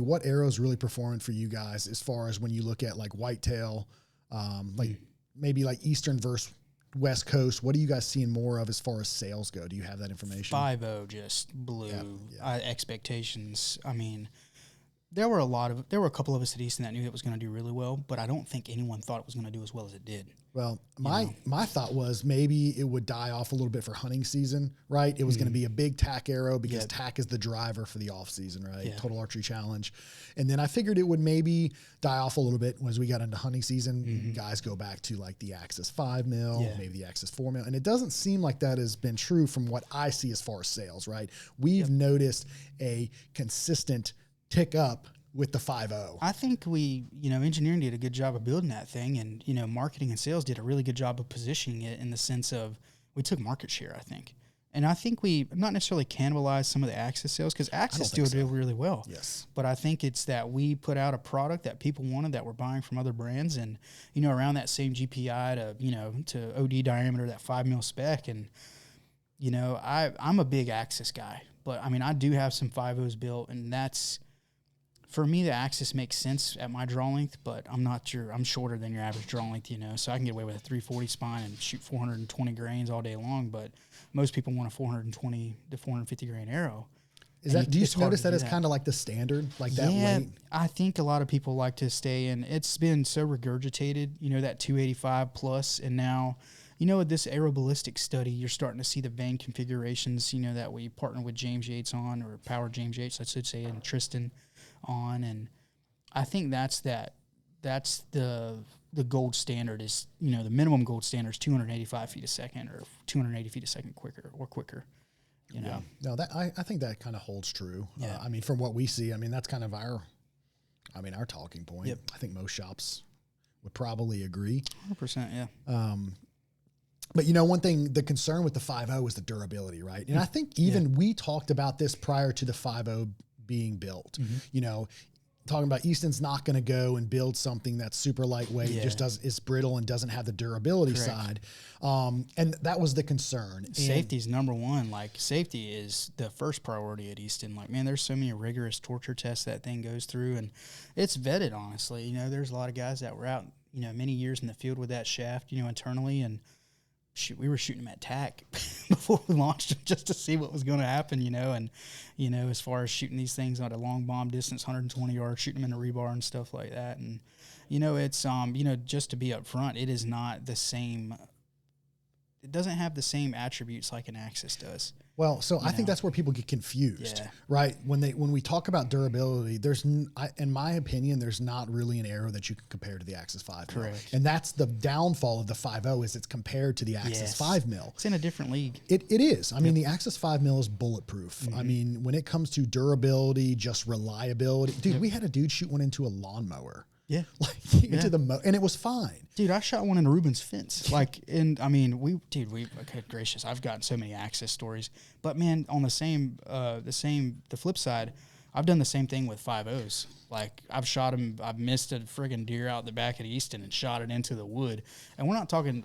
What arrows really performing for you guys as far as when you look at like whitetail, like maybe like Eastern versus West Coast? What are you guys seeing more of as far as sales go? Do you have that information? 5.0 just blew expectations. I mean, there were a couple of us at Easton that knew it was going to do really well, but I don't think anyone thought it was going to do as well as it did. Well, my thought was maybe it would die off a little bit for hunting season, right? It was going to be a big tack arrow because tack is the driver for the off season, right? Yeah. Total Archery Challenge. And then I figured it would maybe die off a little bit as we got into hunting season. Guys go back to like the Axis 5 mil, maybe the Axis 4 mil. And it doesn't seem like that has been true from what I see as far as sales, right? We've noticed a consistent tick up with the 5.0. I think engineering did a good job of building that thing, and, marketing and sales did a really good job of positioning it in the sense of we took market share, I think. And I think we not necessarily cannibalized some of the Axis sales because Axis still did really well. Yes. But I think it's that we put out a product that people wanted that were buying from other brands and, around that same GPI to OD diameter, that 5 mil spec. And, I'm a big Axis guy, but I mean, I do have some 5.0s built, and that's, for me, the Axis makes sense at my draw length, but I'm shorter than your average draw length, so I can get away with a 340 spine and shoot 420 grains all day long, but most people want a 420 to 450 grain arrow. Do you notice that as kind of like the standard, like that weight? I think a lot of people like to stay in. It's been so regurgitated, that 285 plus, and now, with this aeroballistic study, you're starting to see the vane configurations, that we partner with James Yates on, or Power James Yates, I should say, and Tristan on, and I think that's the gold standard is, the minimum gold standard is 285 feet a second or 280 feet a second quicker. Yeah. No, that I think that kind of holds true. Yeah. From what we see, that's kind of our talking point. Yep. I think most shops would probably agree. 100%, yeah. But one thing, the concern with the 5.0 is the durability, right? And I think even we talked about this prior to the 5.0 being built. Talking about Easton's not going to go and build something that's super lightweight, is brittle and doesn't have the durability side. And that was the concern. Safety's number one. Like, safety is the first priority at Easton. Like, man, there's so many rigorous torture tests that thing goes through, and it's vetted, honestly. There's a lot of guys that were out, many years in the field with that shaft, internally, and we were shooting them at tack before we launched them just to see what was going to happen, and, as far as shooting these things at a long bomb distance, 120 yards, shooting them in the rebar and stuff like that. And, it's, just to be up front, it is not the same. It doesn't have the same attributes like an Axis does. Well, so I think that's where people get confused, right? When we talk about durability, in my opinion, there's not really an arrow that you can compare to the Axis 5 mil. Correct. And that's the downfall of the 5.0 is it's compared to the Axis 5 mil. It's in a different league. It is. The Axis 5 mil is bulletproof. When it comes to durability, just reliability, dude, we had a dude shoot one into a lawnmower. Yeah. And it was fine. Dude, I shot one in a Rubens fence. Okay, gracious. I've gotten so many Axis stories. But man, on the flip side, I've done the same thing with 5.0s. Like, I've missed a friggin' deer out the back at Easton and shot it into the wood. And we're talking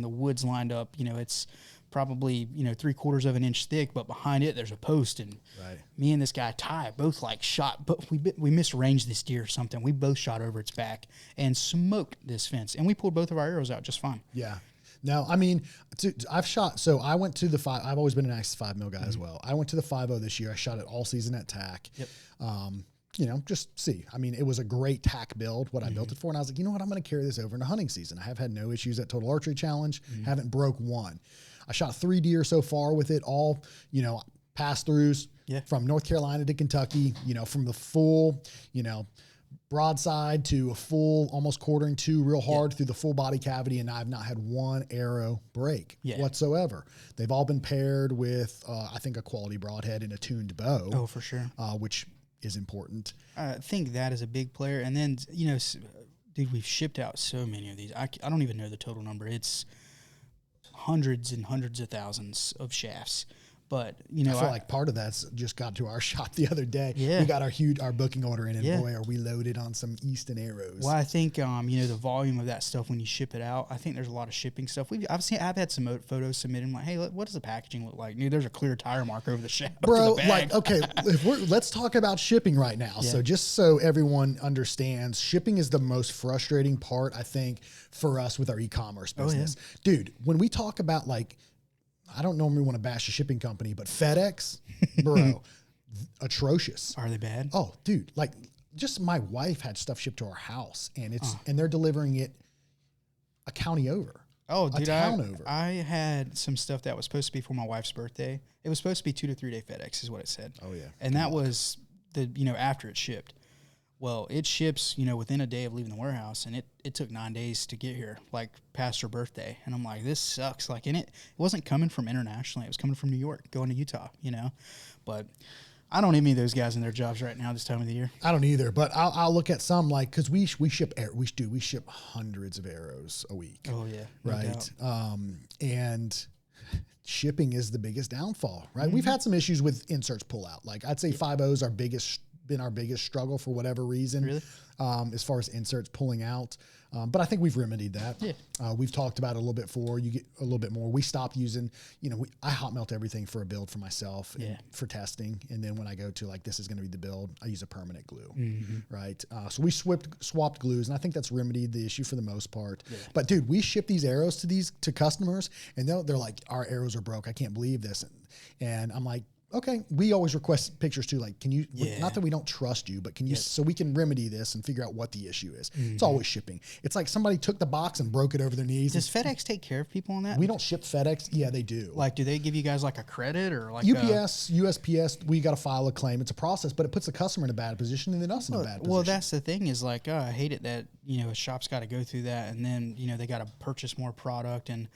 the woods lined up, it's probably 3/4 of an inch thick, but behind it there's a post, and me and this guy Ty both shot, but we misranged this deer or something. We both shot over its back and smoked this fence, and we pulled both of our arrows out just fine. Yeah. No, I've shot. So I went to the 5. I've always been an Axis 5 mil guy as well. I went to the 5.0 this year. I shot it all season at tack. Yep. Just see. It was a great tack build, what I built it for. And I was like, you know what? I'm going to carry this over into hunting season. I have had no issues at Total Archery Challenge. Haven't broke one. I shot 3 deer so far with it, all, pass-throughs from North Carolina to Kentucky, from the full, broadside to a full, almost quartering to real hard through the full body cavity, and I've not had one arrow break whatsoever. They've all been paired with, I think, a quality broadhead and a tuned bow. Oh, for sure. Which is important. I think that is a big player. And then, dude, we've shipped out so many of these. I don't even know the total number. It's hundreds and hundreds of thousands of shafts. But, you know, I feel like part of that's just got to our shop the other day. Yeah. We got our booking order in, and boy, are we loaded on some Easton arrows. Well, I think, you know, the volume of that stuff when you ship it out, I think there's a lot of shipping stuff. I've had some photos submitted. I'm like, hey, what does the packaging look like? Dude, there's a clear tire mark over the shaft. Bro, the bag. like, okay, let's talk about shipping right now. Yeah. So just so everyone understands, shipping is the most frustrating part, I think, for us with our e-commerce business. Dude, when we talk about, like, I don't normally want to bash a shipping company, but FedEx, bro, atrocious. Are they bad? Oh, dude, like, just my wife had stuff shipped to our house, and and they're delivering it a county over. Oh, dude, a town over. I had some stuff that was supposed to be for my wife's birthday. It was supposed to be 2 to 3 day FedEx is what it said. Oh, yeah. And that was after it shipped. Well, it ships, within a day of leaving the warehouse, and it took 9 days to get here, like past her birthday. And I'm like, this sucks. Like, and it wasn't coming from internationally. It was coming from New York, going to Utah, But I don't envy those guys in their jobs right now this time of the year. I don't either, but I'll look at some, like, because we ship hundreds of arrows a week. Oh yeah, right. And shipping is the biggest downfall, right? We've had some issues with inserts pull out. Like, I'd say 5.0's been our biggest struggle for whatever reason. Really? As far as inserts pulling out. But I think we've remedied that. Yeah. We've talked about it a little bit before. You get a little bit more. We stopped using, I hot melt everything for a build for myself and for testing. And then when I go to, like, this is going to be the build, I use a permanent glue, right? So we swapped glues, and I think that's remedied the issue for the most part. Yeah. But dude, we ship these arrows to customers, and they're like, our arrows are broke. I can't believe this. And I'm like, okay, we always request pictures too. Like, can you, not that we don't trust you, but can you, so we can remedy this and figure out what the issue is. It's always shipping. It's like somebody took the box and broke it over their knees. Does FedEx take care of people on that? We don't ship FedEx. Yeah, they do. Like, do they give you guys like a credit or like UPS, USPS, we got to file a claim. It's a process, but it puts the customer in a bad position and then us in a bad position. Well, that's the thing is, like, I hate it that, a shop's got to go through that, and then, they got to purchase more product, and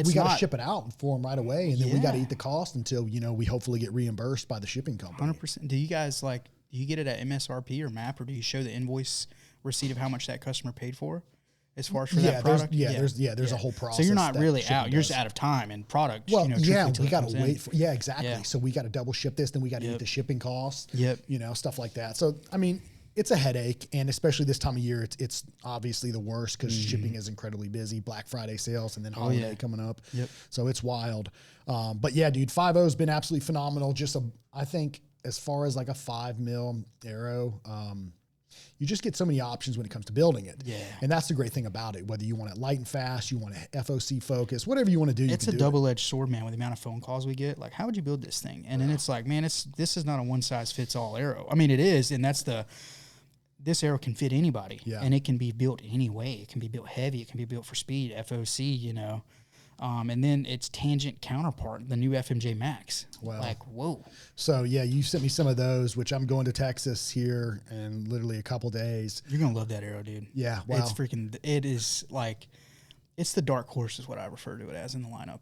we got to ship it out for them right away, and then we got to eat the cost until, we hopefully get reimbursed by the shipping company. 100%. Do you guys, like, do you get it at MSRP or MAP, or do you show the invoice receipt of how much that customer paid for as far as for that product? There's a whole process. So you're not really out. You're just out of time and product. Well, we got to wait for, exactly. Yeah. So we got to double ship this, then we got to eat the shipping costs, Yep. Stuff like that. So, I mean, it's a headache, and especially this time of year, it's obviously the worst because shipping is incredibly busy. Black Friday sales and then holiday coming up. Yep. So it's wild. But yeah, dude, 5.0 has been absolutely phenomenal. I think as far as like a 5mm arrow, you just get so many options when it comes to building it. Yeah. And that's the great thing about it. Whether you want it light and fast, you want a FOC focus, whatever you want to do, it's a double-edged sword, man, with the amount of phone calls we get. Like, how would you build this thing? And then it's like, man, this is not a one-size-fits-all arrow. I mean, it is, and that's this arrow can fit anybody, and it can be built any way. It can be built heavy. It can be built for speed, FOC, and then its tangent counterpart, the new FMJ Max. Wow. Like, whoa. So, yeah, you sent me some of those, which I'm going to Texas here in literally a couple days. You're going to love that arrow, dude. Yeah, wow. It is like, it's the dark horse is what I refer to it as in the lineup.